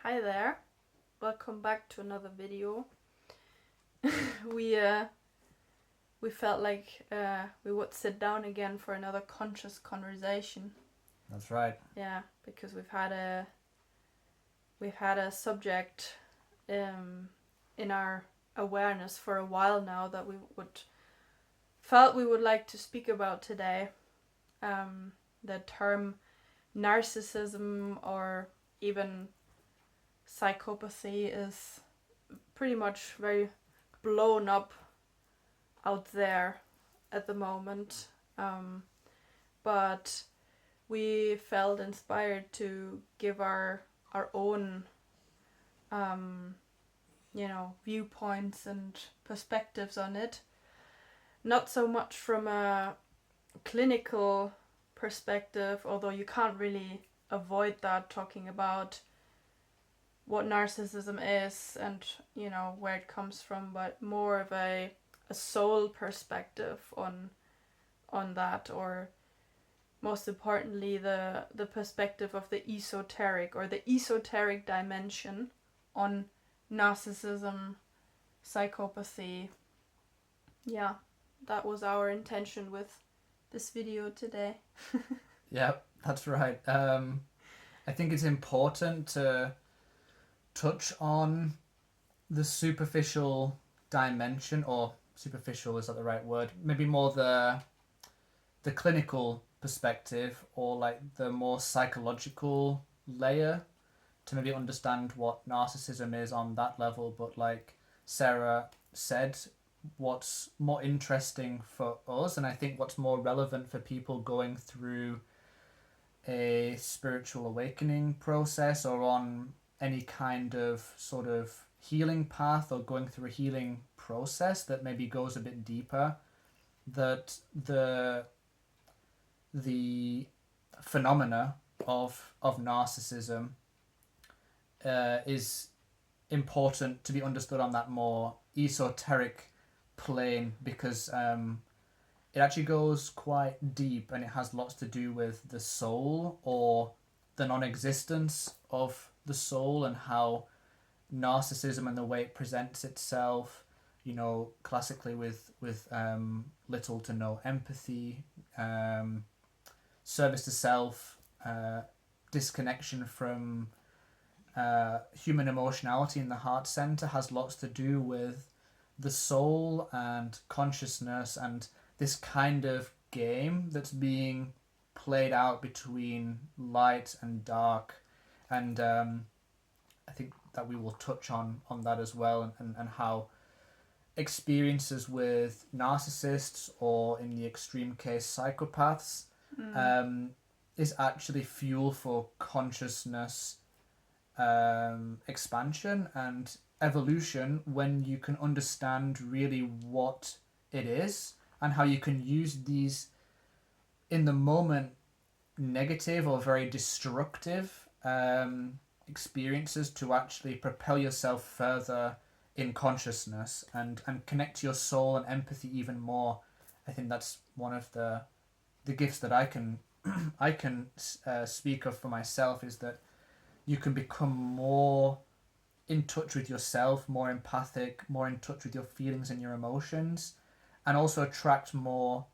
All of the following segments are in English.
Hi there, welcome back to another video. we felt like we would sit down again for another conscious conversation. That's right. Yeah, because we've had a subject in our awareness for a while now that we would like to speak about today. The term narcissism or even psychopathy is pretty much very blown up out there at the moment, but we felt inspired to give our own viewpoints and perspectives on it, not so much from a clinical perspective, although you can't really avoid that, talking about what narcissism is and where it comes from, but more of a soul perspective on that, or most importantly the perspective of the esoteric or the esoteric dimension on narcissism, psychopathy. Yeah, that was our intention with this video today. Yeah, that's right. I think it's important to touch on the superficial dimension, or superficial, is that the right word? Maybe more the clinical perspective, or like the more psychological layer, to maybe understand what narcissism is on that level. But like Sarah said, what's more interesting for us, and I think what's more relevant for people going through a spiritual awakening process or on any kind of sort of healing path or going through a healing process that maybe goes a bit deeper, that the phenomena of narcissism is important to be understood on that more esoteric plane, because it actually goes quite deep and it has lots to do with the soul, or the non-existence of the soul, and how narcissism and the way it presents itself, classically with little to no empathy, service to self, disconnection from human emotionality in the heart center, has lots to do with the soul and consciousness, and this kind of game that's being played out between light and dark. And I think that we will touch on that as well, and how experiences with narcissists, or in the extreme case psychopaths, is actually fuel for consciousness expansion and evolution, when you can understand really what it is, and how you can use these in the moment negative or very destructive experiences to actually propel yourself further in consciousness and connect to your soul and empathy even more. I think that's one of the gifts that I can speak of for myself, is that you can become more in touch with yourself, more empathic, more in touch with your feelings and your emotions, and also attract more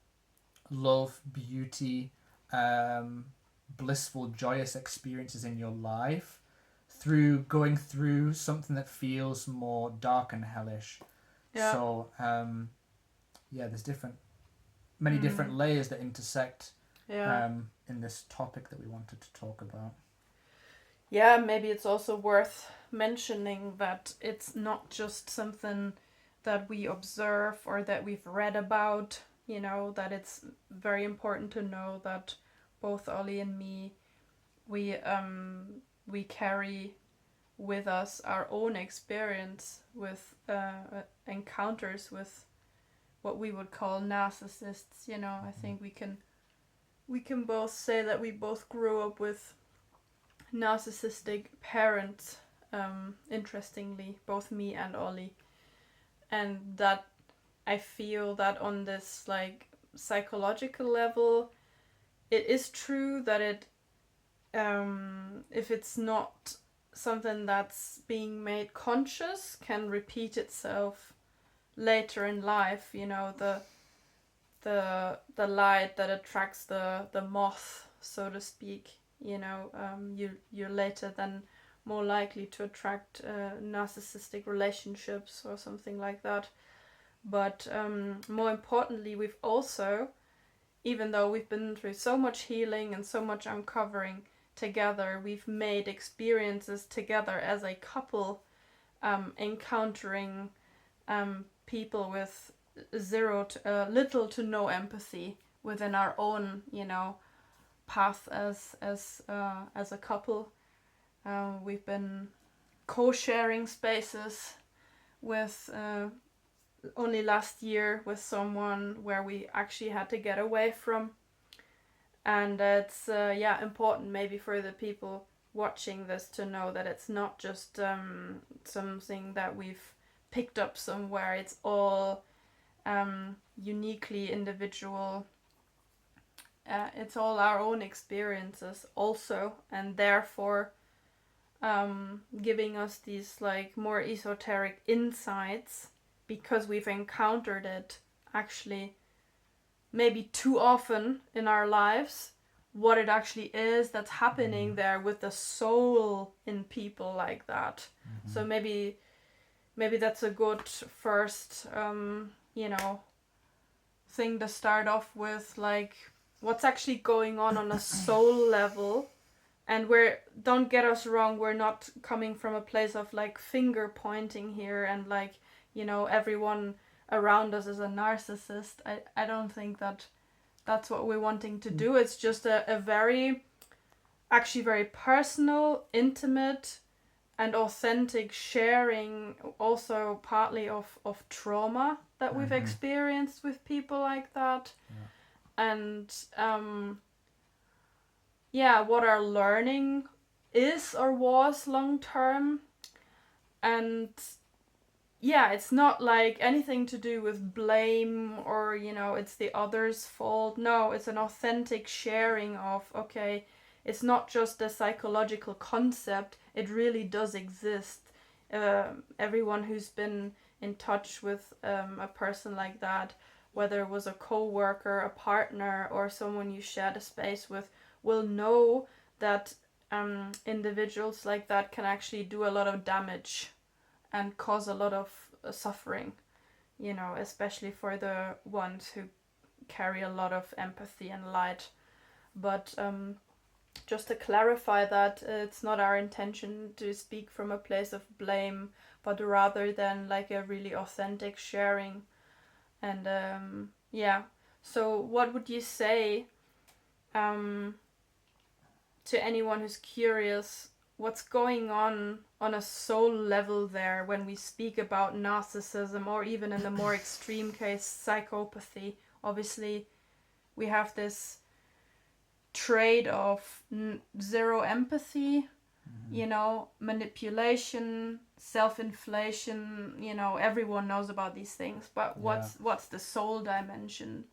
love, beauty, blissful, joyous experiences in your life through going through something that feels more dark and hellish. Yeah. So, there's many different layers that intersect in this topic that we wanted to talk about. Yeah, maybe it's also worth mentioning that it's not just something that we observe or that we've read about, that it's very important to know that both Ollie and me, we carry with us our own experience with encounters with what we would call narcissists. I think we can both say that we both grew up with narcissistic parents, interestingly, both me and Ollie, and that I feel that on this like psychological level, it is true that it if it's not something that's being made conscious can repeat itself later in life. You know, the light that attracts the moth, so to speak. You know, you're later then more likely to attract narcissistic relationships or something like that. But more importantly, we've also, even though we've been through so much healing and so much uncovering together, we've made experiences together as a couple, encountering people with little to no empathy within our own, you know, path as a couple. We've been co-sharing spaces with only last year with someone where we actually had to get away from, and it's important maybe for the people watching this to know that it's not just something that we've picked up somewhere. It's all uniquely individual. It's all our own experiences also, and therefore giving us these like more esoteric insights, because we've encountered it actually maybe too often in our lives, what it actually is that's happening there with the soul in people like that. So maybe that's a good first thing to start off with, like what's actually going on a soul level. And don't get us wrong, we're not coming from a place of like finger pointing here and like, you know, everyone around us is a narcissist. I don't think that's what we're wanting to do. It's just a very, actually very personal, intimate and authentic sharing, also partly of trauma that we've experienced with people like that. And what our learning is or was long term. And it's not like anything to do with blame or, you know, it's the other's fault. No, it's an authentic sharing of, okay, it's not just a psychological concept, it really does exist. Everyone who's been in touch with a person like that, whether it was a co-worker, a partner, or someone you shared a space with, will know that individuals like that can actually do a lot of damage and cause a lot of suffering, you know, especially for the ones who carry a lot of empathy and light. But just to clarify that it's not our intention to speak from a place of blame, but rather than like a really authentic sharing. And so what would you say to anyone who's curious, what's going on a soul level there when we speak about narcissism, or even in the more extreme case, psychopathy? Obviously, we have this trait of zero empathy, you know, manipulation, self-inflation, you know, everyone knows about these things. But what's the soul dimension?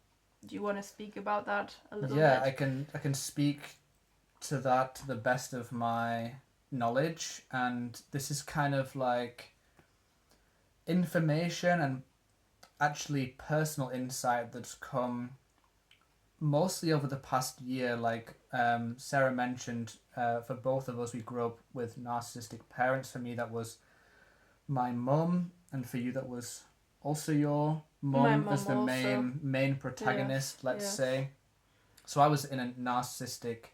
Do you want to speak about that a little bit? Yeah, I can speak to that to the best of my knowledge, and this is kind of like information and actually personal insight that's come mostly over the past year. Like Sarah mentioned, for both of us, we grew up with narcissistic parents. For me, that was my mum, and for you, that was also your mum as the also. main protagonist, let's say. So I was in a narcissistic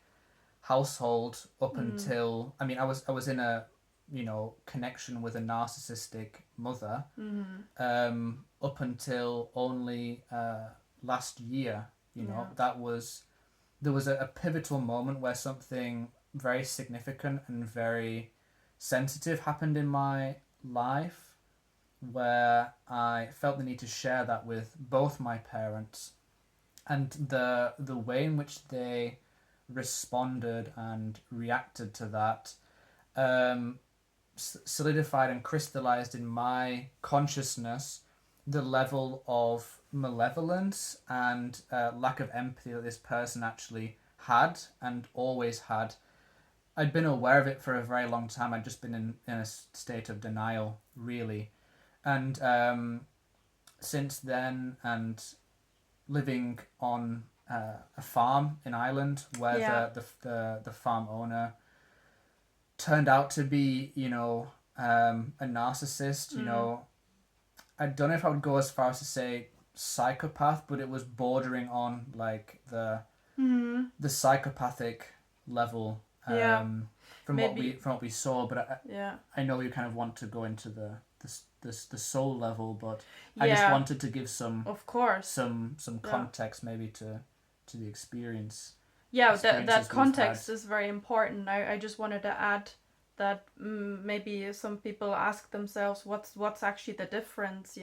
household up until, I mean, I was in a, you know, connection with a narcissistic mother up until only last year. You know, there was a pivotal moment where something very significant and very sensitive happened in my life, where I felt the need to share that with both my parents, and the way in which they responded and reacted to that solidified and crystallized in my consciousness the level of malevolence and lack of empathy that this person actually had and always had I'd been aware of it for a very long time. I'd just been in a state of denial, really. And since then, and living on a farm in Ireland, where Yeah. the farm owner turned out to be, a narcissist. I don't know if I would go as far as to say psychopath, but it was bordering on like the psychopathic level. Yeah. From Maybe. what we saw, but Yeah. I know you kind of want to go into the soul level, but I just Yeah. wanted to give some Of course. some Yeah. context maybe to the experience. Yeah, that experiences we've context had. is very important. I just wanted to add that maybe some people ask themselves what's actually the difference,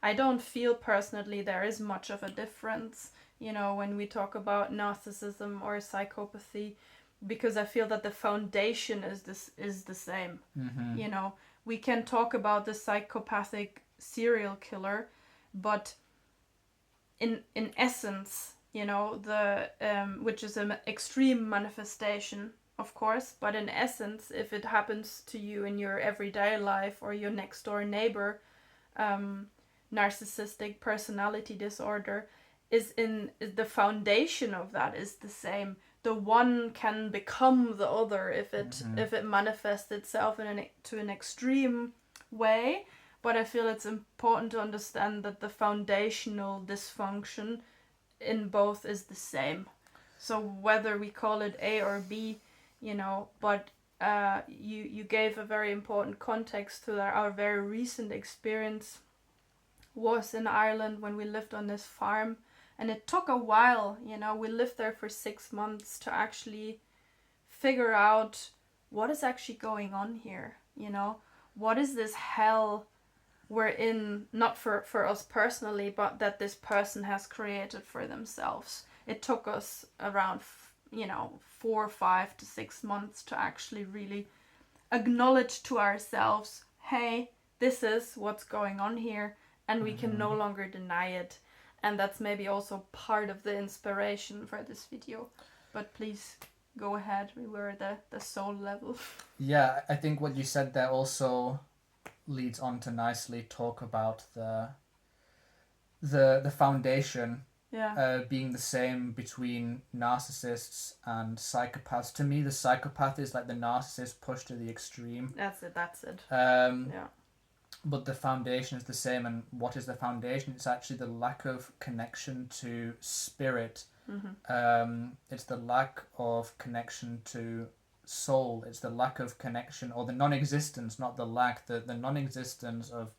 I don't feel personally there is much of a difference, when we talk about narcissism or psychopathy, because I feel that the foundation is the same. Mm-hmm. We can talk about the psychopathic serial killer, but in essence, the which is an extreme manifestation, of course, but in essence, if it happens to you in your everyday life or your next door neighbor, narcissistic personality disorder is the foundation of that is the same. The one can become the other if it manifests itself to an extreme way. But I feel it's important to understand that the foundational dysfunction in both is the same. So whether we call it A or B, but you gave a very important context to that. Our very recent experience was in Ireland when we lived on this farm, and it took a while. We lived there for 6 months to actually figure out what is actually going on here. What is this hell we're in, not for us personally, but that this person has created for themselves. It took us around 4, 5 to 6 months to actually really acknowledge to ourselves, hey, this is what's going on here, and we can no longer deny it. And that's maybe also part of the inspiration for this video. But please go ahead. We were at the soul level. Yeah, I think what you said there also leads on to nicely talk about the foundation being the same between narcissists and psychopaths. To me, the psychopath is like the narcissist pushed to the extreme. That's it. Yeah. But the foundation is the same, and what is the foundation? It's actually the lack of connection to spirit. It's the lack of connection to soul. It's the lack of connection, or the non-existence, not the lack, the non-existence of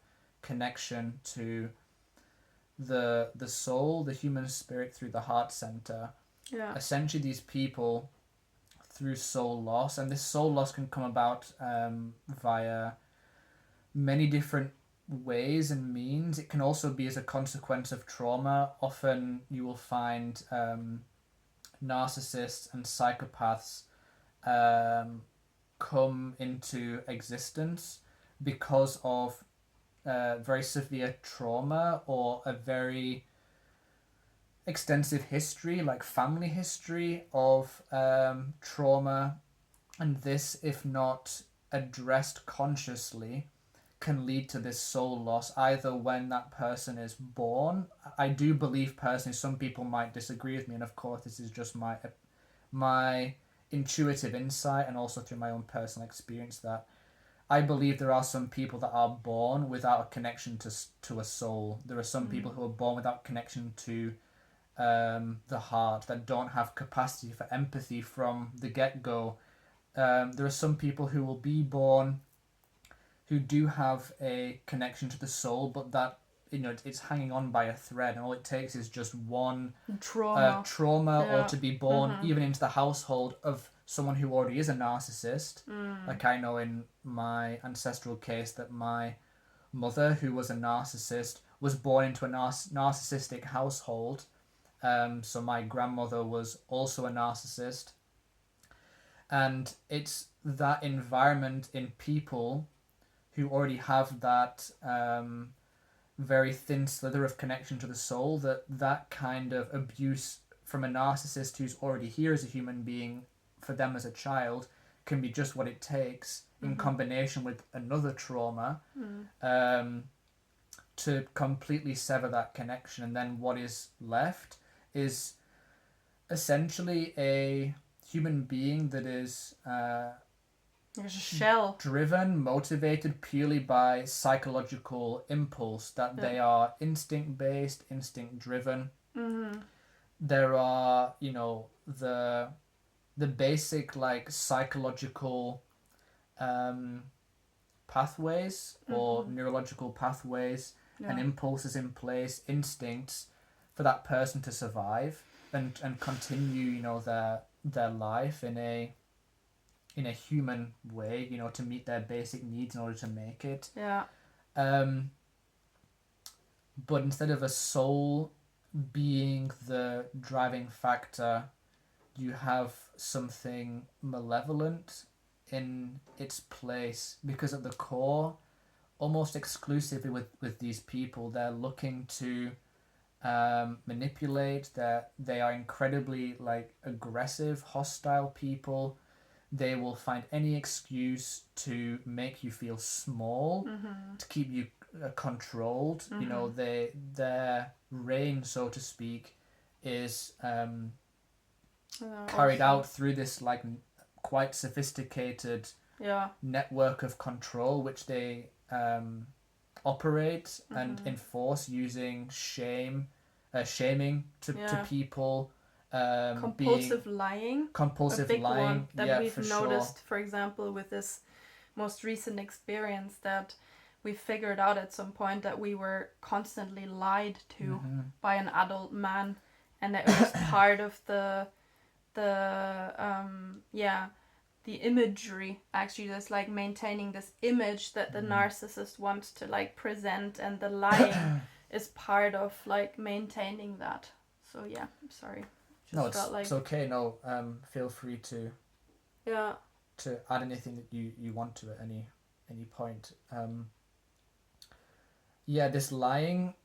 connection to the soul, the human spirit through the heart center. Yeah. Essentially, these people, through soul loss, and this soul loss can come about via many different ways and means. It can also be as a consequence of trauma. Often you will find narcissists and psychopaths come into existence because of very severe trauma or a very extensive history, like family history of trauma. And this, if not addressed consciously, can lead to this soul loss, either when that person is born. I do believe personally, some people might disagree with me, and of course this is just my intuitive insight and also through my own personal experience, that I believe there are some people that are born without a connection to a soul. There are some people who are born without connection to the heart, that don't have capacity for empathy from the get-go. There are some people who will be born who do have a connection to the soul, but that it's hanging on by a thread, and all it takes is just one trauma or to be born even into the household of someone who already is a narcissist. Like I know in my ancestral case that my mother, who was a narcissist, was born into a narcissistic household. So my grandmother was also a narcissist, and it's that environment in people who already have that very thin slither of connection to the soul, that kind of abuse from a narcissist who's already here as a human being, for them as a child, can be just what it takes in combination with another trauma to completely sever that connection. And then what is left is essentially a human being that is There's a shell. driven, motivated purely by psychological impulse, that they are instinct-based, instinct-driven. There are, you know, the basic like psychological pathways or neurological pathways and impulses in place, instincts for that person to survive and continue, you know, their life in a human way, you know, to meet their basic needs in order to make it. Yeah. But instead of a soul being the driving factor, you have something malevolent in its place, because at the core, almost exclusively with these people, they're looking to manipulate. They are incredibly like aggressive, hostile people. They will find any excuse to make you feel small, to keep you controlled. You know, their reign, so to speak, is carried out through this like quite sophisticated network of control, which they operate and enforce using shaming to people. Compulsive lying. Compulsive a big lying, one that yeah, we've for noticed, sure. for example, with this most recent experience, that we figured out at some point that we were constantly lied to by an adult man, and that it was part of the imagery, actually, that's like maintaining this image that the narcissist wants to like present, and the lying is part of like maintaining that. So yeah, I'm sorry. No, it's okay. No, feel free to add anything that you want to at any point. This lying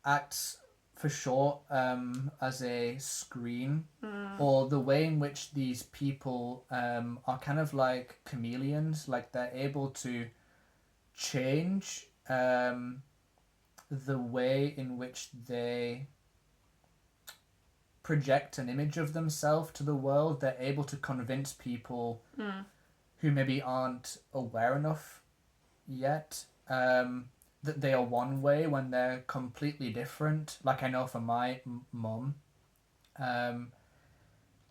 acts for sure as a screen, or the way in which these people are kind of like chameleons, like they're able to change the way in which they project an image of themselves to the world. They're able to convince people who maybe aren't aware enough yet that they are one way when they're completely different. Like I know for my mum, on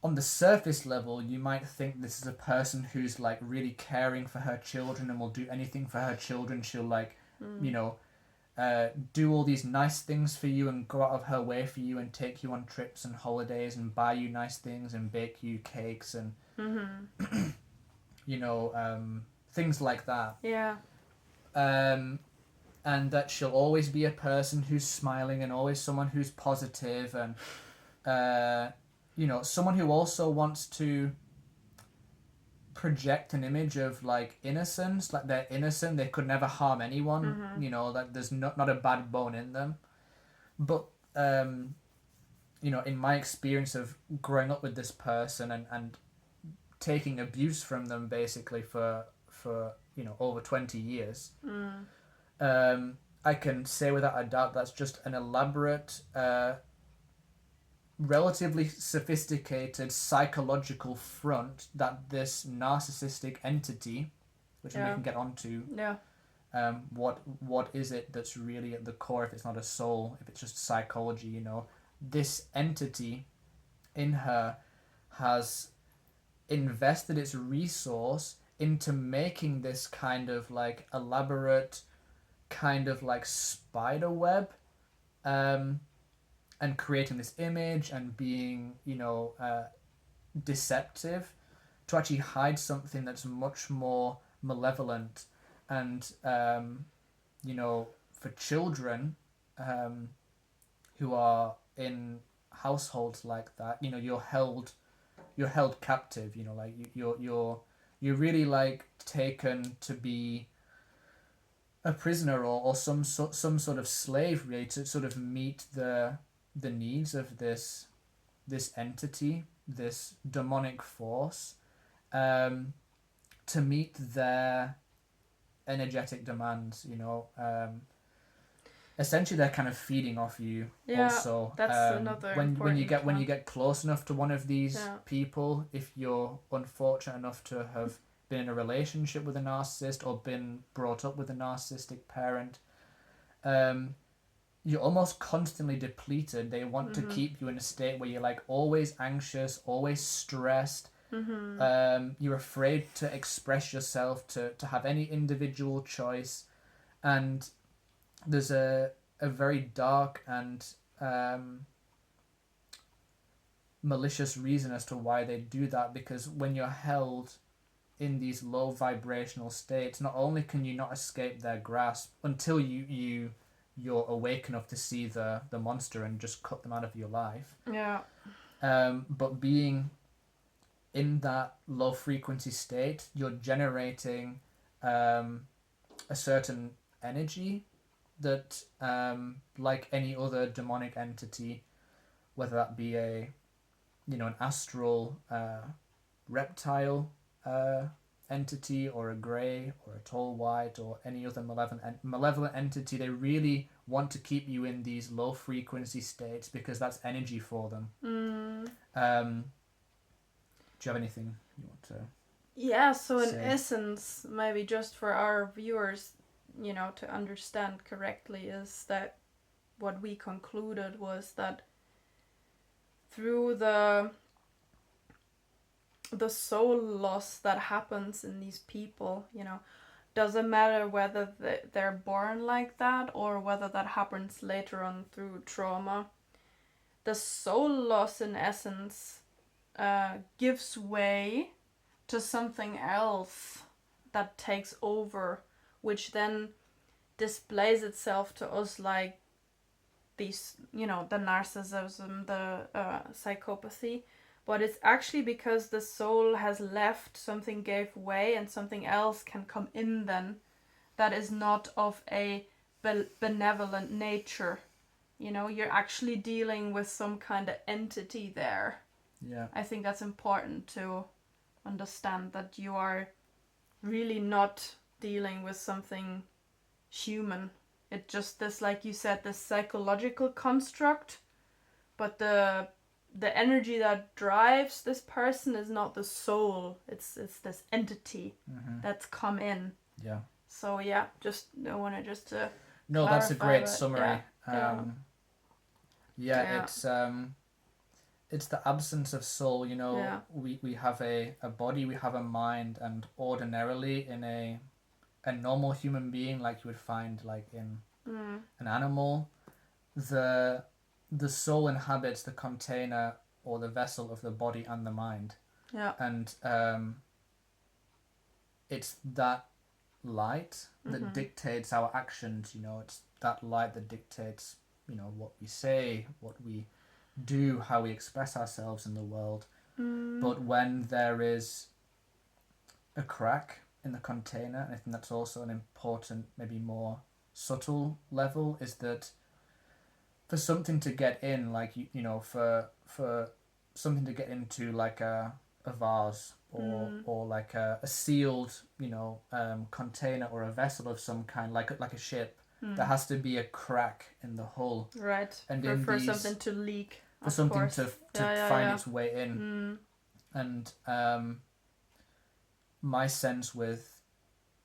the surface level, you might think this is a person who's like really caring for her children and will do anything for her children. She'll like, you know, do all these nice things for you and go out of her way for you and take you on trips and holidays and buy you nice things and bake you cakes and you know, things like that. Yeah. And that she'll always be a person who's smiling and always someone who's positive and you know, someone who also wants to project an image of like innocence, like they're innocent, they could never harm anyone, you know, that there's not a bad bone in them. But you know, in my experience of growing up with this person and taking abuse from them basically for you know over 20 years, I can say without a doubt that's just an elaborate relatively sophisticated psychological front that this narcissistic entity, which we can get onto, what is it that's really at the core, if it's not a soul, if it's just psychology, you know, this entity in her has invested its resource into making this kind of like elaborate kind of like spider web, and creating this image and being, you know, deceptive to actually hide something that's much more malevolent. And you know, for children who are in households like that, you know, you're held captive, you know, like you're really like taken to be a prisoner or some sort of slave, really, to sort of meet the needs of this entity, this demonic force. to meet their energetic demands, essentially they're kind of feeding off you. Yeah, also that's another when you important one. get close enough to one of these people, if you're unfortunate enough to have been in a relationship with a narcissist or been brought up with a narcissistic parent, you're almost constantly depleted. They want to keep you in a state where you're like always anxious, always stressed. You're afraid to express yourself, to have any individual choice, and there's a very dark and malicious reason as to why they do that, because when you're held in these low vibrational states, not only can you not escape their grasp until you're awake enough to see the monster and just cut them out of your life, but being in that low frequency state, you're generating a certain energy that, like any other demonic entity, whether that be an astral reptile entity, or a grey, or a tall white, or any other malevolent entity, they really want to keep you in these low frequency states because that's energy for them. Do you have anything you want to so in say? essence, maybe just for our viewers, to understand correctly, is that what we concluded was that through the soul loss that happens in these people, doesn't matter whether they're born like that or whether that happens later on through trauma, the soul loss in essence gives way to something else that takes over, which then displays itself to us like these, the narcissism, the psychopathy. But it's actually because the soul has left, something gave way, and something else can come in then that is not of a benevolent nature. You're actually dealing with some kind of entity there. Yeah. I think that's important to understand, that you are really not dealing with something human. It's just this, like you said, this psychological construct, but the energy that drives this person is not the soul. It's this entity that's come in. Yeah. So just I want to no, that's a great summary. It's the absence of soul. We have a body, we have a mind, and ordinarily in a normal human being, like you would find like in an animal, the soul inhabits the container or the vessel of the body and the mind. And it's that light that dictates our actions. It's that light that dictates what we say, what we do, how we express ourselves in the world. But when there is a crack in the container, and I think that's also an important, maybe more subtle level, is that for something to get in, like for something to get into like a vase or like a sealed container or a vessel of some kind, like a ship, there has to be a crack in the hull, right? And for something to leak, for something to find its way in. And my sense with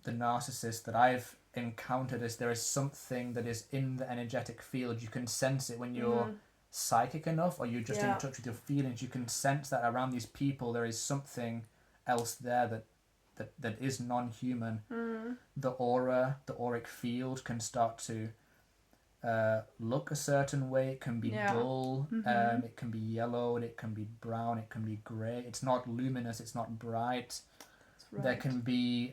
the narcissist that I've encountered is there is something that is in the energetic field. You can sense it when you're psychic enough, or you're just in touch with your feelings. You can sense that around these people there is something else there that is non-human. The aura, the auric field can start to look a certain way. It can be dull, it can be yellowed, it can be brown, it can be grey. It's not luminous, it's not bright. Right. There can be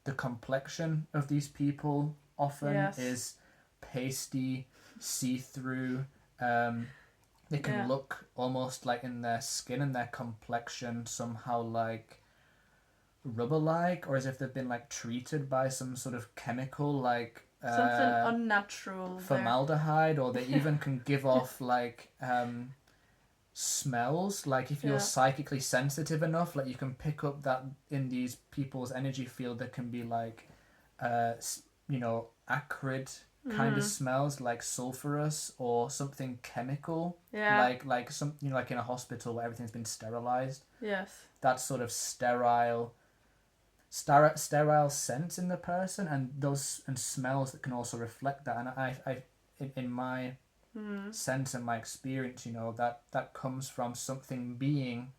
the complexion of these people often is pasty, see-through. They can look almost like in their skin and their complexion somehow like rubber-like, or as if they've been like treated by some sort of chemical, like something unnatural, formaldehyde, or they even can give off like smells. Like if you're psychically sensitive enough, like you can pick up that in these people's energy field there can be like acrid kind of smells, like sulfurous or something chemical, like some like in a hospital where everything's been sterilized. Yes. That sort of sterile sense in the person, and those and smells that can also reflect that. And I in my sense and my experience, that comes from something being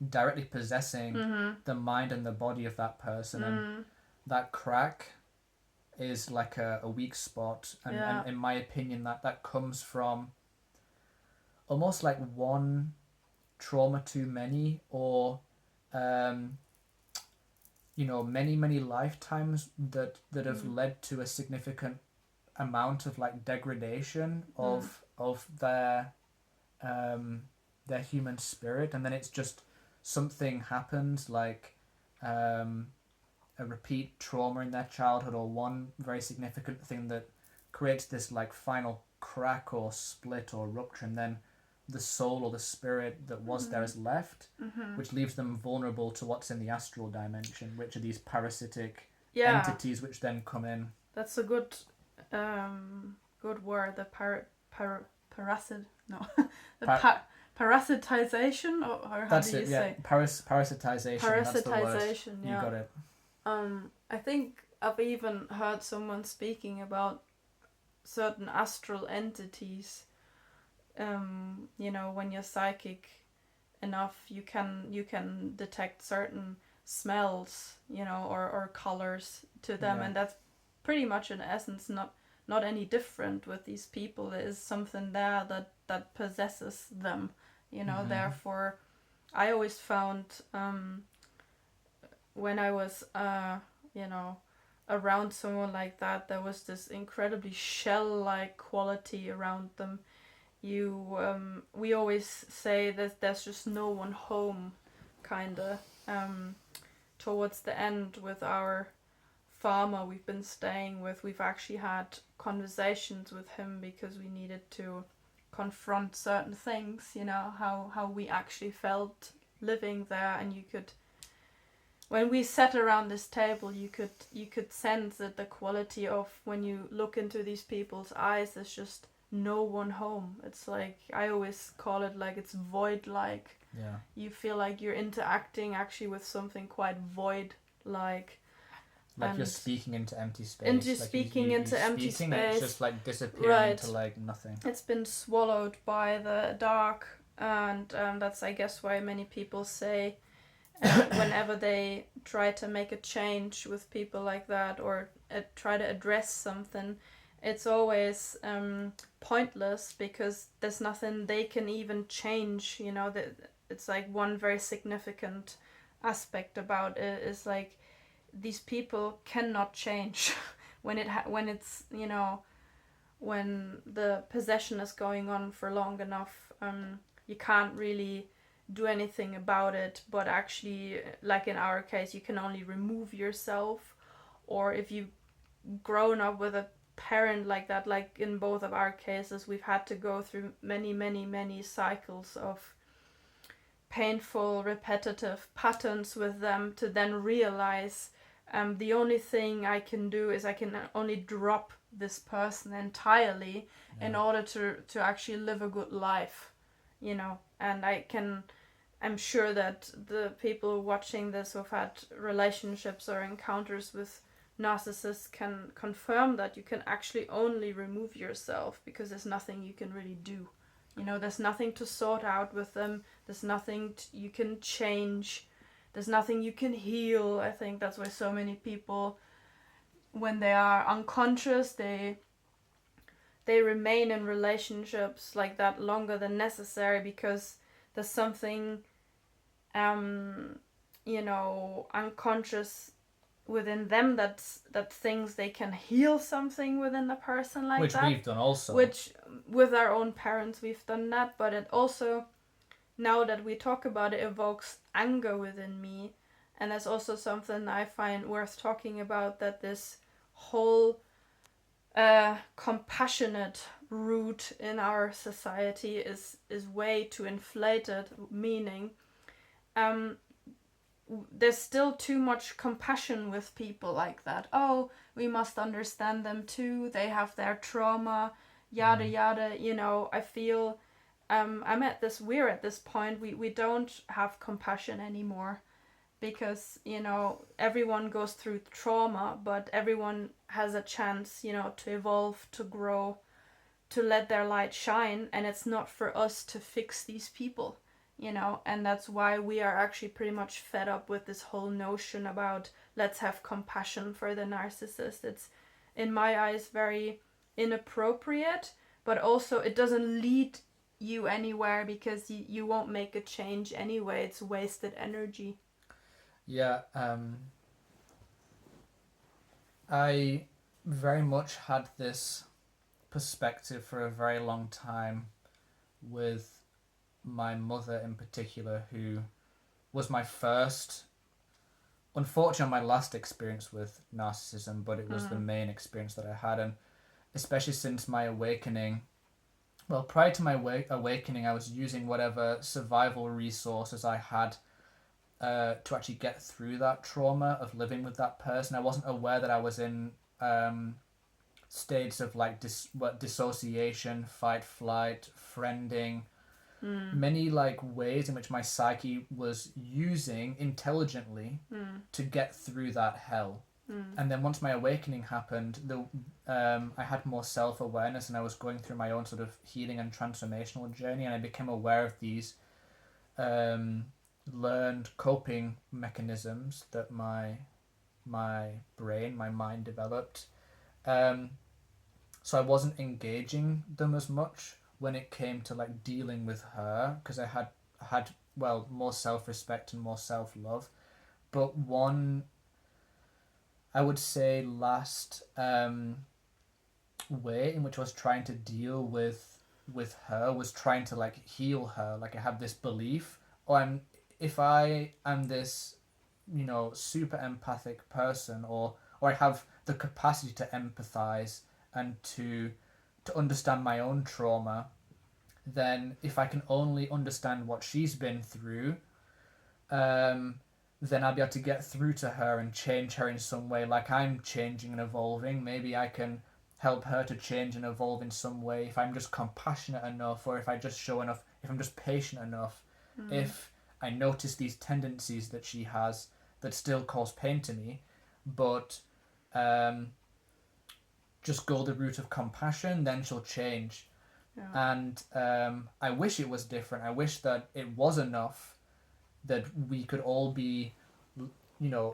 directly possessing the mind and the body of that person, and that crack is like a weak spot, and in my opinion that comes from almost like one trauma too many, or many lifetimes that have led to a significant amount of like degradation of their human spirit, and then it's just something happens, like a repeat trauma in their childhood, or one very significant thing that creates this like final crack or split or rupture, and then the soul or the spirit that was there is left, which leaves them vulnerable to what's in the astral dimension, which are these parasitic entities which then come in. That's a good word, the parasitization, or how that's do you it, say? Parasitization. That's the word. Yeah. You got it. I think I've even heard someone speaking about certain astral entities. When you're psychic enough, you can detect certain smells, or colors to them, and that's pretty much in essence not any different with these people. There is something there that possesses them, Therefore, I always found when I was around someone like that, there was this incredibly shell-like quality around them. We always say that there's just no one home, kinda. Towards the end, with our farmer we've been staying with, we've actually had conversations with him because we needed to confront certain things, how we actually felt living there. And when we sat around this table, you could sense that the quality of when you look into these people's eyes, there's just no one home. It's like, I always call it like it's void-like. Yeah. You feel like you're interacting actually with something quite void-like. Like you're speaking into empty space. Into speaking into empty space. It's just like disappearing into like nothing. It's been swallowed by the dark, and that's, I guess, why many people say whenever they try to make a change with people like that, or try to address something, it's always pointless, because there's nothing they can even change. It's like one very significant aspect about it is like these people cannot change when it's when the possession is going on for long enough. You can't really do anything about it, but actually, like in our case, you can only remove yourself. Or if you've grown up with a parent like that, like in both of our cases, we've had to go through many cycles of painful, repetitive patterns with them to then realize the only thing I can do is I can only drop this person entirely in order to actually live a good life, and I'm sure that the people watching this who've had relationships or encounters with narcissists can confirm that you can actually only remove yourself, because there's nothing you can really do. There's nothing to sort out with them. There's nothing you can change. There's nothing you can heal. I think that's why so many people, when they are unconscious, they remain in relationships like that longer than necessary, because there's something unconscious within them that thinks they can heal something within a person like which that. Which we've done also. Which, with our own parents, we've done that, but it also, now that we talk about it, evokes anger within me. And that's also something I find worth talking about, that this whole compassionate root in our society is way too inflated, meaning there's still too much compassion with people like that. Oh, we must understand them too, they have their trauma, yada yada. I feel we're at this point, we don't have compassion anymore, because everyone goes through trauma, but everyone has a chance to evolve, to grow, to let their light shine, and it's not for us to fix these people. And that's why we are actually pretty much fed up with this whole notion about let's have compassion for the narcissist. It's, in my eyes, very inappropriate, but also it doesn't lead you anywhere, because you won't make a change anyway. It's wasted energy. Yeah, I very much had this perspective for a very long time with my mother in particular, who was my first, unfortunately, my last experience with narcissism, but it was the main experience that I had. And especially since my awakening, well, prior to my awakening, I was using whatever survival resources I had to actually get through that trauma of living with that person. I wasn't aware that I was in states of like dissociation, fight, flight, friending, many like ways in which my psyche was using intelligently to get through that hell. And then once my awakening happened, I had more self-awareness, and I was going through my own sort of healing and transformational journey, and I became aware of these learned coping mechanisms that my brain, my mind developed. So I wasn't engaging them as much when it came to like dealing with her, because I had more self-respect and more self-love. But one, I would say, last way in which I was trying to deal with her was trying to like heal her. Like I have this belief, if I am this, super empathic person, or I have the capacity to empathize and to understand my own trauma, then if I can only understand what she's been through, then I'll be able to get through to her and change her in some way, like I'm changing and evolving. Maybe I can help her to change and evolve in some way if I'm just compassionate enough, or if I just show enough, if I'm just patient enough, if I notice these tendencies that she has that still cause pain to me, but just go the route of compassion, then she'll change. Yeah. And I wish it was different. I wish that it was enough that we could all be,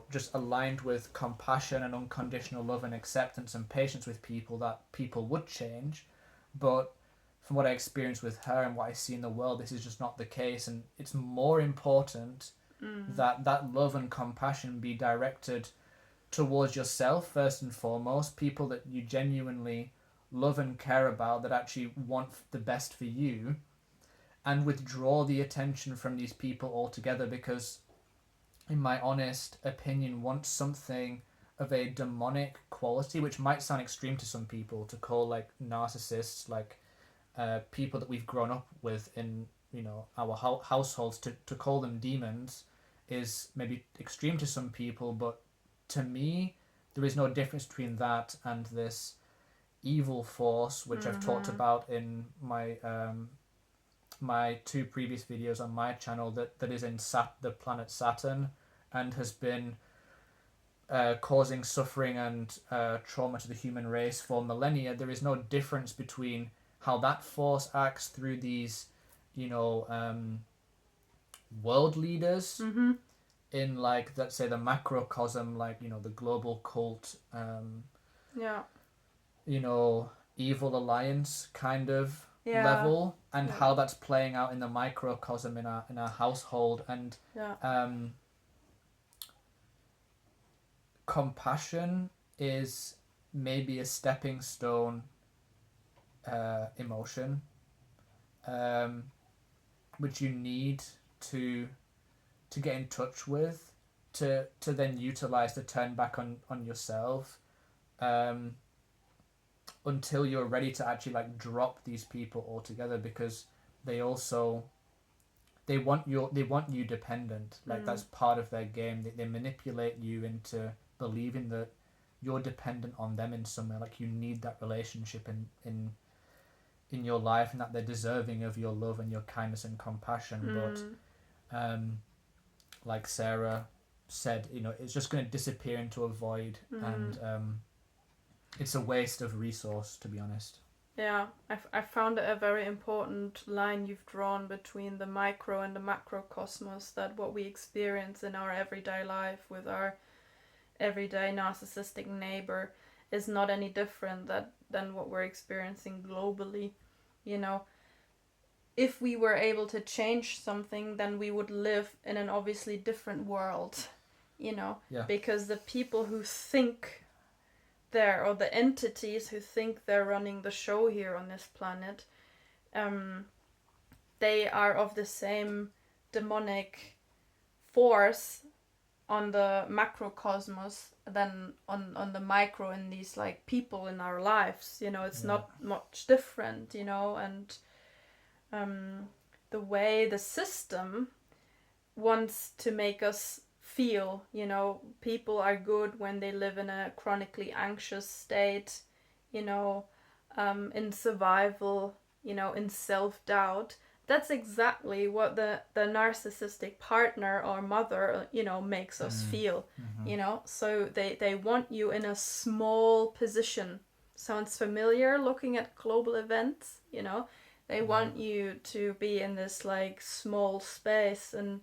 just aligned with compassion and unconditional love and acceptance and patience with people, that people would change. But from what I experience with her and what I see in the world, this is just not the case. And it's more important that love and compassion be directed towards yourself first and foremost, people that you genuinely love and care about, that actually want the best for you, and withdraw the attention from these people altogether, because in my honest opinion, once something of a demonic quality, which might sound extreme to some people to call like narcissists, like people that we've grown up with in our households, to call them demons is maybe extreme to some people, but to me there is no difference between that and this evil force, which I've talked about in my my two previous videos on my channel, that is in the planet Saturn, and has been causing suffering and trauma to the human race for millennia. There is no difference between how that force acts through these world leaders in, like, let's say the macrocosm, like the global cult, evil alliance kind of level, and how that's playing out in the microcosm in our household. And compassion is maybe a stepping stone emotion, which you need to get in touch with, to then utilize, to turn back on yourself. until you're ready to actually like drop these people altogether, because they also they want you dependent. Like that's part of their game. They manipulate you into believing that you're dependent on them in some way. Like you need that relationship in your life, and that they're deserving of your love and your kindness and compassion. But like Sarah said, it's just going to disappear into a void, and it's a waste of resource, to be honest. Yeah, I found it a very important line you've drawn between the micro and the macrocosmos, that what we experience in our everyday life with our everyday narcissistic neighbor is not any different than what we're experiencing globally. If we were able to change something, then we would live in an obviously different world, Yeah. because the people who think or the entities who think they're running the show here on this planet, they are of the same demonic force on the macrocosmos than on the micro, in these like people in our lives. It's not much different, and the way the system wants to make us feel, people are good when they live in a chronically anxious state, in survival, in self-doubt. That's exactly what the narcissistic partner or mother, makes us feel, So they want you in a small position. Sounds familiar looking at global events, They want you to be in this like small space, and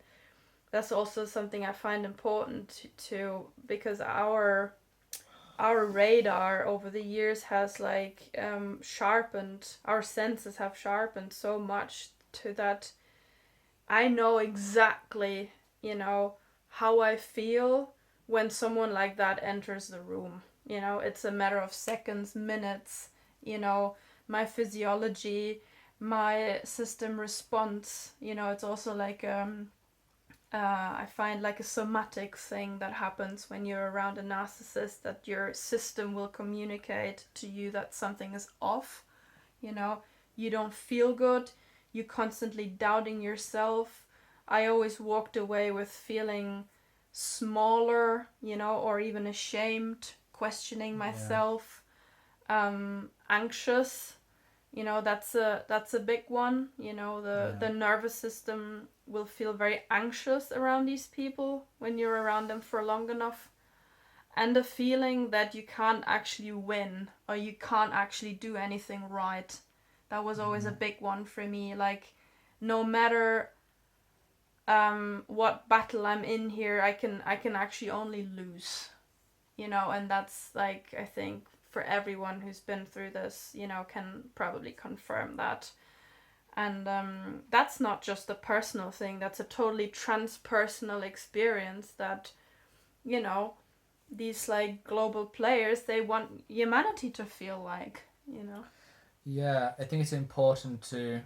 that's also something I find important to, because our radar over the years has like sharpened, our senses have sharpened so much to that I know exactly, how I feel when someone like that enters the room. It's a matter of seconds, minutes, my physiology, my system response, it's also like I find like a somatic thing that happens when you're around a narcissist, that your system will communicate to you that something is off. You don't feel good, you're constantly doubting yourself. I always walked away with feeling smaller, or even ashamed, questioning myself, anxious. That's a big one. The nervous system will feel very anxious around these people when you're around them for long enough. And the feeling that you can't actually win, or you can't actually do anything right. That was always a big one for me. Like, no matter what battle I'm in here, I can actually only lose. And that's like, I think for everyone who's been through this, can probably confirm that. And that's not just a personal thing, that's a totally transpersonal experience that, these like global players, they want humanity to feel like, Yeah, I think it's important to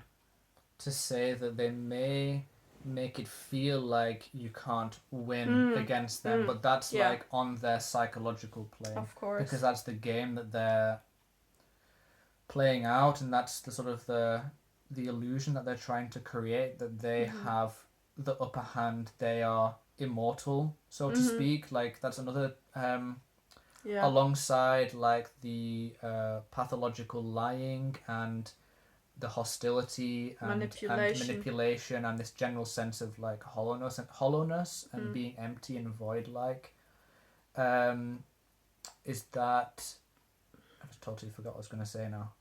say that they may make it feel like you can't win against them, but that's like on their psychological plane. Of course. Because that's the game that they're playing out, and that's the sort of the illusion that they're trying to create, that they have the upper hand, they are immortal, so to speak. Like that's another alongside like the pathological lying and the hostility and manipulation and this general sense of like hollowness and being empty and void like, is that I just totally forgot what I was going to say now.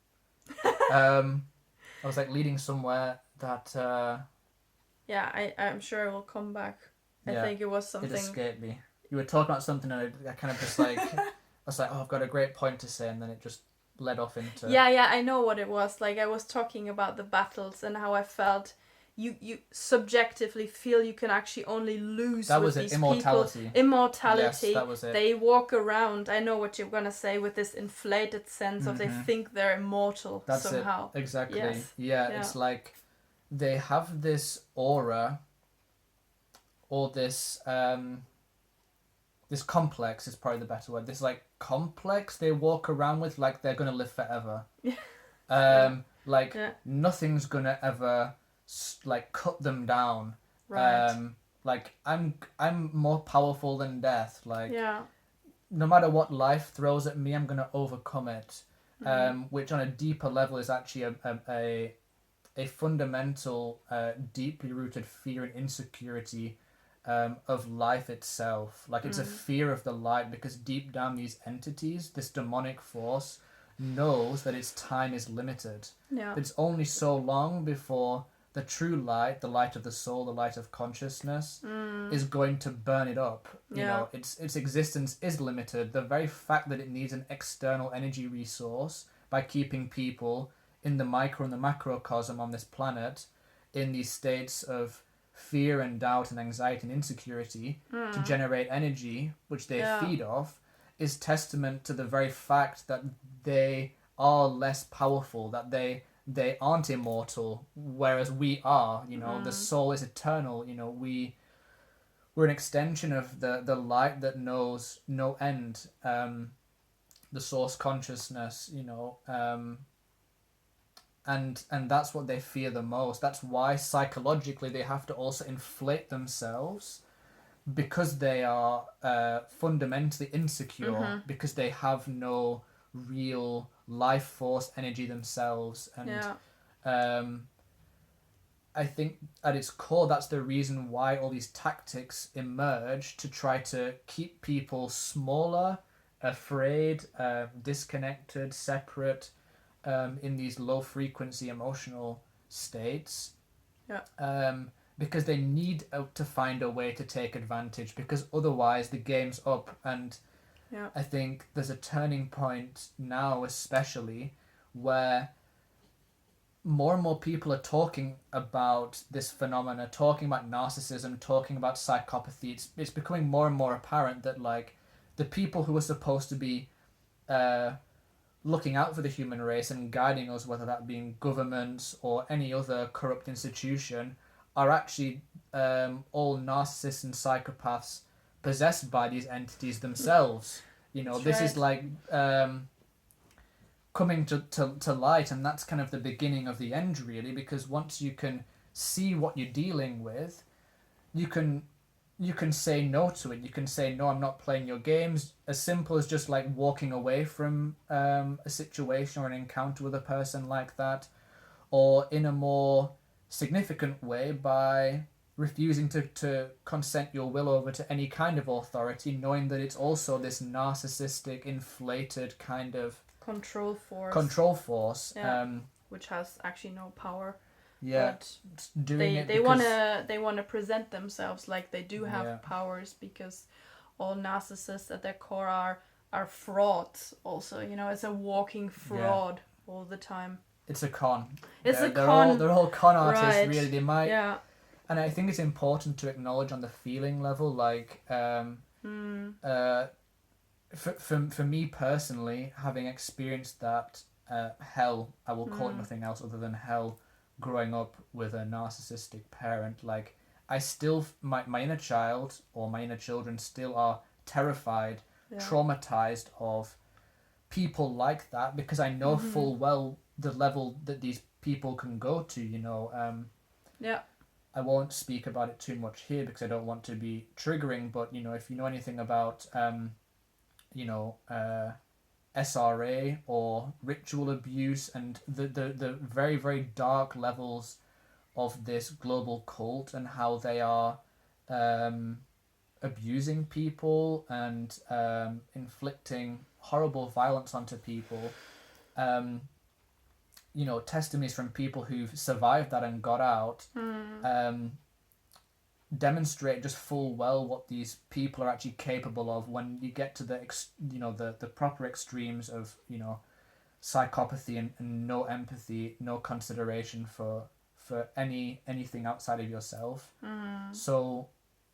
I was like leading somewhere that I'm sure it will come back. I think it was something. It escaped me. You were talking about something and I kind of just like I was like, oh, I've got a great point to say, and then it just led off into I know what it was. Like I was talking about the battles and how I felt you subjectively feel you can actually only lose that with was these it. Immortality. People. Immortality. Yes, that was it. They walk around, I know what you're gonna say, with this inflated sense of they think they're immortal. That's somehow. It. Exactly. Yes. Yeah, it's like they have this aura or this this complex is probably the better word. This like complex they walk around with, like they're gonna live forever. Like nothing's gonna ever like cut them down. Right. Like I'm more powerful than death. Like Yeah. no matter what life throws at me, I'm gonna overcome it. Which on a deeper level is actually a fundamental, deeply rooted fear and insecurity of life itself. Like it's a fear of the light, because deep down these entities, this demonic force, knows that its time is limited. Yeah. It's only so long before the true light, the light of the soul, the light of consciousness, is going to burn it up. You know, its existence is limited. The very fact that it needs an external energy resource by keeping people in the micro and the macrocosm on this planet in these states of fear and doubt and anxiety and insecurity to generate energy, which they feed off, is testament to the very fact that they are less powerful, that they aren't immortal, whereas we are. You know, the soul is eternal. You know, we're an extension of the light that knows no end, the source consciousness. You know, and that's what they fear the most. That's why psychologically they have to also inflate themselves, because they are fundamentally insecure, because they have no real life force energy themselves. And I think at its core that's the reason why all these tactics emerge, to try to keep people smaller, afraid, disconnected, separate, in these low frequency emotional states. Because they need to find a way to take advantage, because otherwise the game's up. And I think there's a turning point now, especially, where more and more people are talking about this phenomena, talking about narcissism, talking about psychopathy. It's becoming more and more apparent that, like, the people who are supposed to be looking out for the human race and guiding us, whether that being governments or any other corrupt institution, are actually all narcissists and psychopaths possessed by these entities themselves. You know, this is like coming to light, and that's kind of the beginning of the end, really, because once you can see what you're dealing with, you can say no to it. You can say, no, I'm not playing your games. As simple as just like walking away from a situation or an encounter with a person like that, or in a more significant way by refusing to consent your will over to any kind of authority, knowing that it's also this narcissistic, inflated kind of control force, which has actually no power. But they wanna present themselves like they do have powers, because all narcissists at their core are frauds also. You know, it's a walking fraud all the time. It's a con. It's a con. They're all con artists, right. really. They might. Yeah. And I think it's important to acknowledge on the feeling level, like, for me personally, having experienced that hell, I will call it nothing else other than hell, growing up with a narcissistic parent, like, I still, my inner child or my inner children still are terrified, traumatized of people like that, because I know full well the level that these people can go to, you know. I won't speak about it too much here because I don't want to be triggering, but, you know, if you know anything about, SRA or ritual abuse and the very, very dark levels of this global cult and how they are abusing people and inflicting horrible violence onto people, you know, testimonies from people who've survived that and got out, demonstrate just full well what these people are actually capable of when you get to the the proper extremes of, you know, psychopathy and no empathy, no consideration for anything outside of yourself. So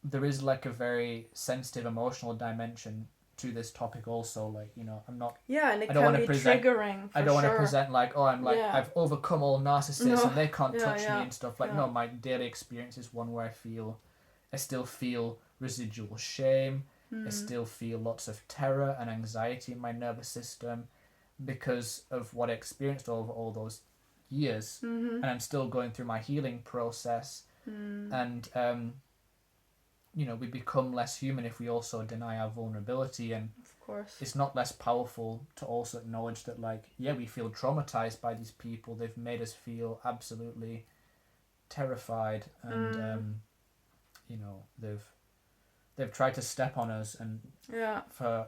there is like a very sensitive emotional dimension to this topic also, like, you know, I'm not... Yeah, and it can be triggering, I don't want to present like, oh, I'm like, I've overcome all narcissists and they can't touch me and stuff. Like, no, my daily experience is one where I still feel residual shame. I still feel lots of terror and anxiety in my nervous system because of what I experienced over all those years. And I'm still going through my healing process. And we become less human if we also deny our vulnerability. And Of course. it's not less powerful to also acknowledge that, like, yeah, we feel traumatized by these people. They've made us feel absolutely terrified, and they've tried to step on us. And for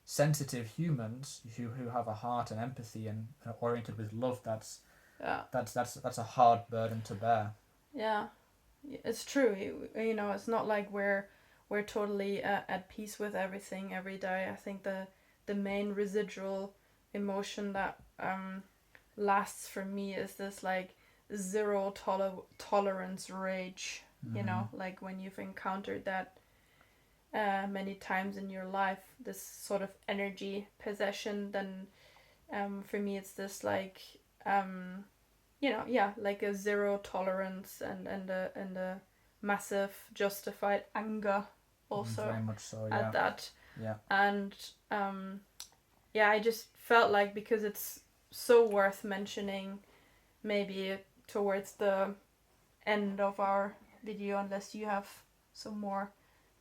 sensitive humans who have a heart and empathy and are oriented with love, that's a hard burden to bear. Yeah, it's true. It's not like we're totally at peace with everything every day. I think the main residual emotion that lasts for me is this like zero tolerance rage. Like when you've encountered that many times in your life, this sort of energy possession, then for me it's this like like a zero tolerance and a massive justified anger also very much so, at that. Yeah. And I just felt like, because it's so worth mentioning, maybe towards the end of our video, unless you have some more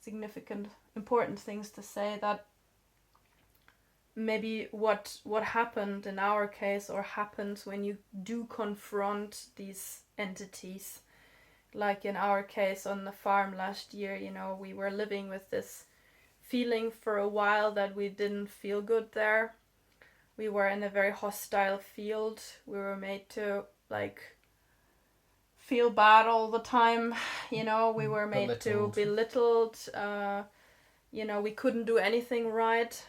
significant, important things to say, that maybe what happened in our case, or happens when you do confront these entities, like in our case on the farm last year, we were living with this feeling for a while that we didn't feel good there. We were in a very hostile field. We were made to like feel bad all the time. We were made to belittled. We couldn't do anything right.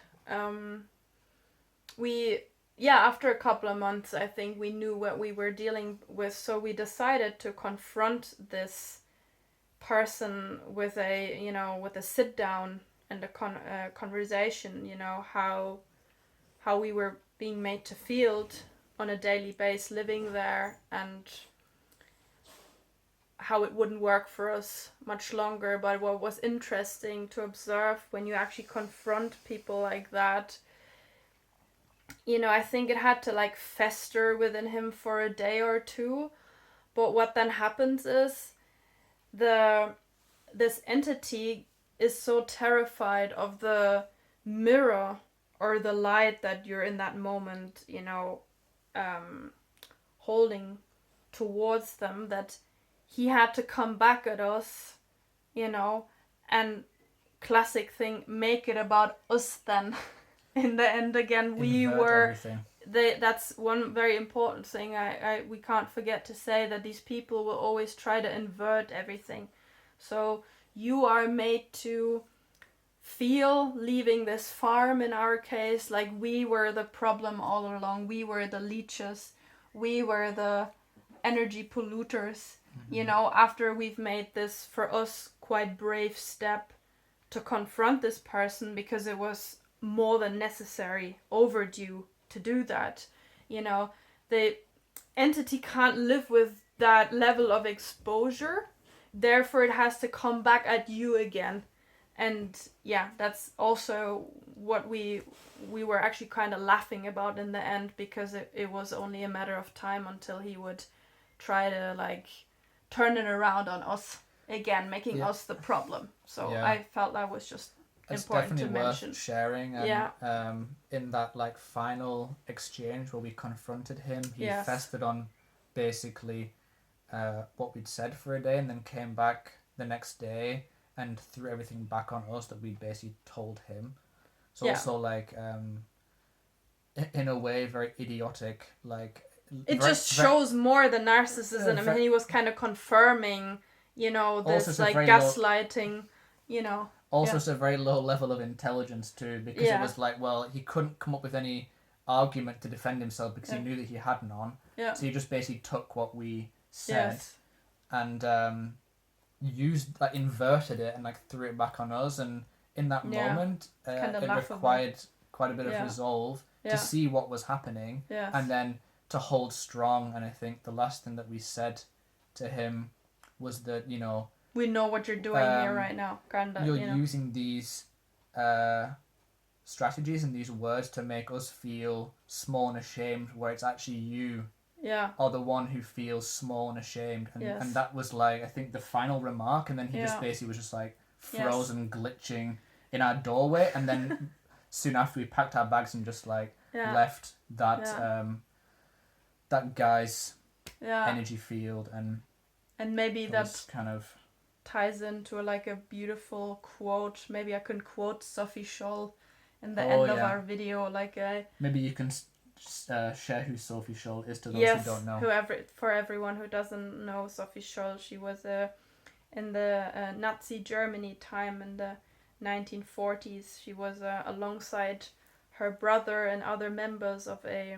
After a couple of months, I think we knew what we were dealing with, so we decided to confront this person with a sit down and a conversation. How we were being made to feel on a daily basis living there, and how it wouldn't work for us much longer. But what was interesting to observe when you actually confront people like that, I think it had to like fester within him for a day or two. But what then happens is this entity is so terrified of the mirror or the light that you're in that moment, holding towards them, that he had to come back at us, and classic thing, make it about us then. In the end, again, we were that's one very important thing. We can't forget to say that these people will always try to invert everything. So you are made to feel, leaving this farm in our case, like we were the problem all along. We were the leeches. We were the energy polluters. After we've made this, for us, quite brave step to confront this person, because it was more than necessary, overdue to do that. The entity can't live with that level of exposure, therefore it has to come back at you again. And that's also what we were actually kind of laughing about in the end, because it was only a matter of time until he would try to like turn it around on us again, making us the problem. So I felt that was just it's important definitely to worth mention. sharing. And in that like final exchange where we confronted him, he festered on basically what we'd said for a day, and then came back the next day and threw everything back on us that we'd basically told him. So also like in a way very idiotic, like it just shows more the narcissism. I mean, he was kind of confirming, this like gaslighting, Also, it's a very low level of intelligence too, because it was like, well, he couldn't come up with any argument to defend himself because he knew that he had none. Yeah. So he just basically took what we said and inverted it and like threw it back on us. And in that moment, it required quite a bit of resolve to see what was happening and then to hold strong. And I think the last thing that we said to him was that, we know what you're doing here right now, kinda. You're You know? using these strategies and these words to make us feel small and ashamed, where it's actually you are the one who feels small and ashamed. And that was like, I think, the final remark, and then he just basically was just like frozen, glitching in our doorway, and then soon after we packed our bags and just like left that that guy's energy field, and maybe that kind of ties into like a beautiful quote. Maybe I can quote Sophie Scholl in the end of our video, like maybe you can share who Sophie Scholl is to those who don't know. For everyone who doesn't know Sophie Scholl, she was in the Nazi Germany time in the 1940s. She was alongside her brother and other members of a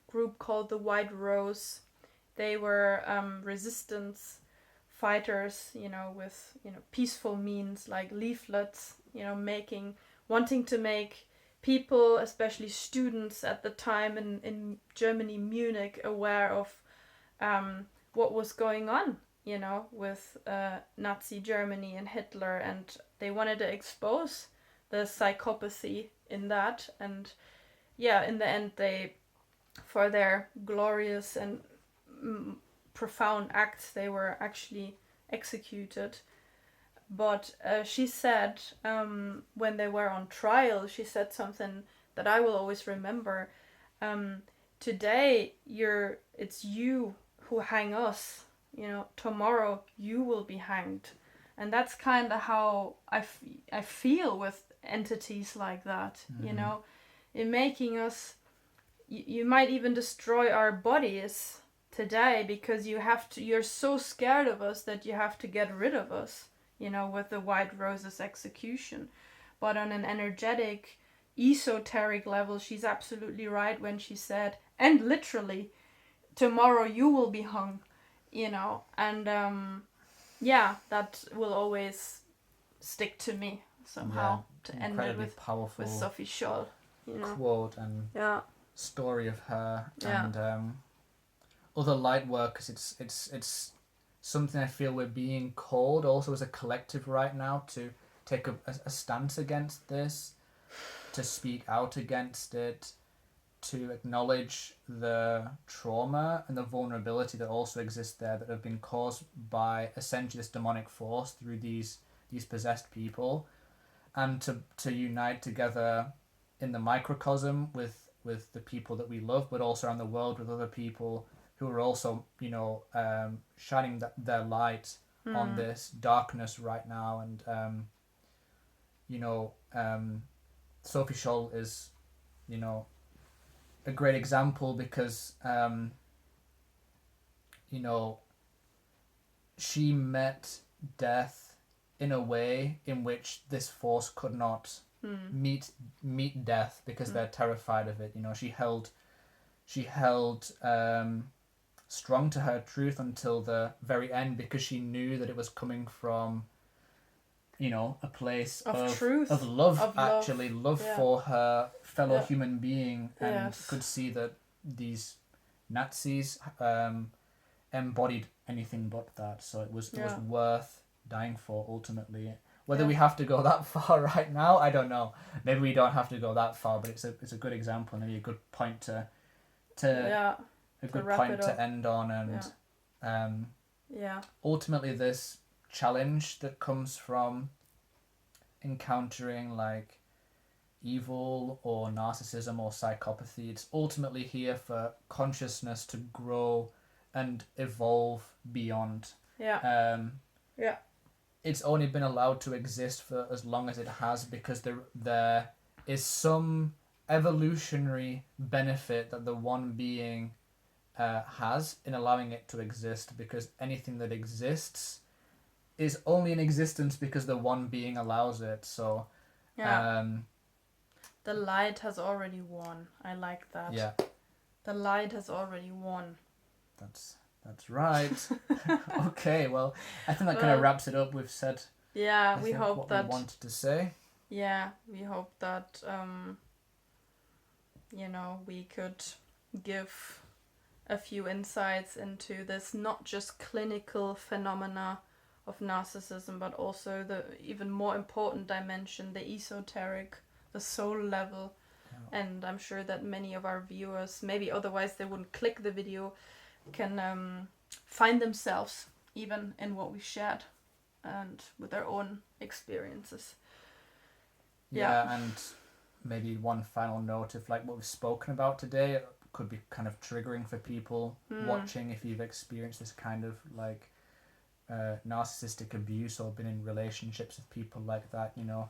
group called the White Rose. They were resistance fighters, with peaceful means like leaflets, wanting to make people, especially students at the time in Germany, Munich, aware of what was going on, with Nazi Germany and Hitler, and they wanted to expose the psychopathy in that. And in the end, they, for their glorious and profound acts, they were actually executed. But she said, when they were on trial, she said something that I will always remember. Today, it's you who hang us. Tomorrow you will be hanged. And that's kind of how I feel with entities like that. In making us, you might even destroy our bodies today because you're so scared of us that you have to get rid of us, with the White Rose's execution. But on an energetic, esoteric level, she's absolutely right when she said, and literally, tomorrow you will be hung, and that will always stick to me somehow, to end it with powerful with Sophie Scholl, quote and story of her and other light workers. It's something I feel we're being called also as a collective right now to take a stance against this, to speak out against it, to acknowledge the trauma and the vulnerability that also exists there, that have been caused by essentially this demonic force through these possessed people, and to unite together in the microcosm with the people that we love, but also around the world with other people who are also, shining their light on this darkness right now. And, Sophie Scholl is, a great example because, she met death in a way in which this force could not meet death because they're terrified of it. She held strong to her truth until the very end, because she knew that it was coming from a place of truth, of love, love for her fellow human being, and could see that these Nazis embodied anything but that. So it was worth dying for ultimately. Whether we have to go that far right now, I don't know. Maybe we don't have to go that far, but it's a good example, and maybe a good point to end on. And ultimately this challenge that comes from encountering like evil or narcissism or psychopathy, it's ultimately here for consciousness to grow and evolve beyond. It's only been allowed to exist for as long as it has because there is some evolutionary benefit that the one being has in allowing it to exist, because anything that exists is only in existence because the one being allows it. So the light has already won. I like that. The light has already won. That's right. Okay, well, I think that kind of wraps it up. We've said we hope what that we wanted to say. We hope that we could give a few insights into this not just clinical phenomena of narcissism, but also the even more important dimension, the esoteric, the soul level. Yeah. And I'm sure that many of our viewers, maybe otherwise they wouldn't click the video, can find themselves even in what we shared and with their own experiences. Yeah, and maybe one final note, if like what we've spoken about today could be kind of triggering for people watching, if you've experienced this kind of like narcissistic abuse or been in relationships with people like that, you know,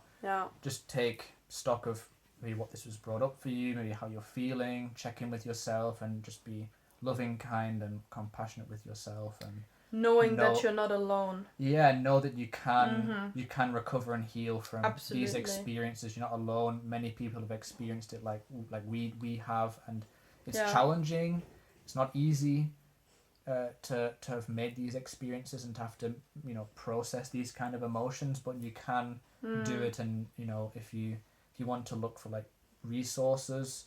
just take stock of maybe what this was brought up for you, maybe how you're feeling, check in with yourself, and just be loving, kind, and compassionate with yourself, and knowing that you're not alone. Yeah, know that you can recover and heal from Absolutely. these experiences. You're not alone. Many people have experienced it like we have, and it's challenging. It's not easy to have made these experiences and to have to, you know, process these kind of emotions, but you can do it. And, you know, if you want to look for like resources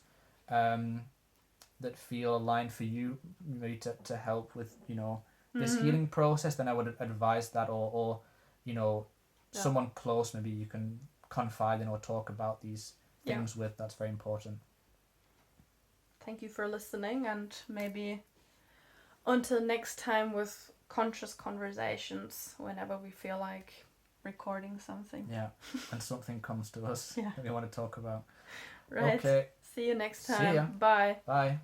that feel aligned for you, maybe to help with, you know, this healing process, then I would advise that, or you know, someone close maybe you can confide in or talk about these things with. That's very important. Thank you for listening, and maybe until next time with conscious conversations whenever we feel like recording something. Yeah, and something comes to us that we want to talk about. Right. Okay. See you next time. See ya. Bye. Bye.